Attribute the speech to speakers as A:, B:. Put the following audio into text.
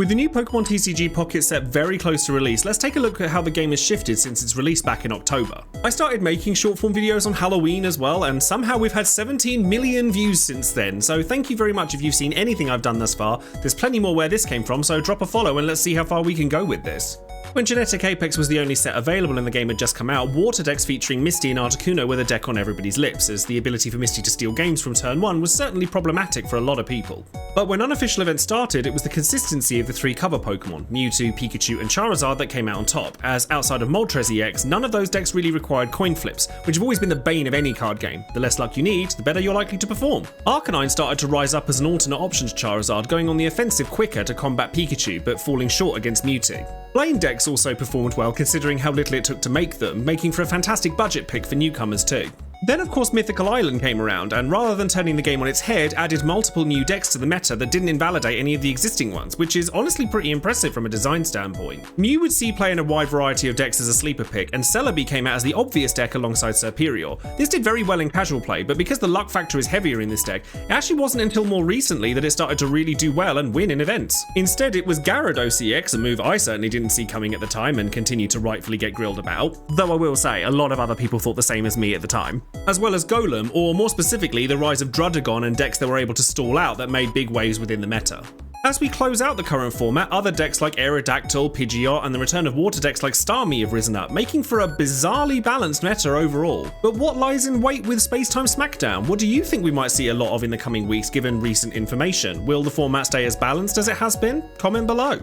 A: With the new Pokemon TCG Pocket set very close to release, let's take a look at how the game has shifted since its release back in October. I started making short form videos on Halloween as well, and somehow we've had 17 million views since then, so thank you very much if you've seen anything I've done thus far. There's plenty more where this came from, so drop a follow and let's see how far we can go with this. When Genetic Apex was the only set available and the game had just come out, water decks featuring Misty and Articuno were the deck on everybody's lips, as the ability for Misty to steal games from turn 1 was certainly problematic for a lot of people. But when unofficial events started, it was the consistency of the three cover Pokemon, Mewtwo, Pikachu and Charizard, that came out on top, as outside of Moltres EX, none of those decks really required coin flips, which have always been the bane of any card game. The less luck you need, the better you're likely to perform. Arcanine started to rise up as an alternate option to Charizard, going on the offensive quicker to combat Pikachu, but falling short against Mewtwo. Blaine decks also performed well considering how little it took to make them, making for a fantastic budget pick for newcomers too. Then of course Mythical Island came around, and rather than turning the game on its head, added multiple new decks to the meta that didn't invalidate any of the existing ones, which is honestly pretty impressive from a design standpoint. Mew would see play in a wide variety of decks as a sleeper pick, and Celebi came out as the obvious deck alongside Serperior. This did very well in casual play, but because the luck factor is heavier in this deck, it actually wasn't until more recently that it started to really do well and win in events. Instead, it was Gyarados EX, a move I certainly didn't see coming at the time and continue to rightfully get grilled about, though I will say a lot of other people thought the same as me at the time. As well as Golem, or more specifically the rise of Druddigon and decks that were able to stall out that made big waves within the meta. As we close out the current format, other decks like Aerodactyl, Pidgeot, and the return of water decks like Starmie have risen up, making for a bizarrely balanced meta overall. But what lies in wait with Space-Time Smackdown? What do you think we might see a lot of in the coming weeks given recent information? Will the format stay as balanced as it has been? Comment below.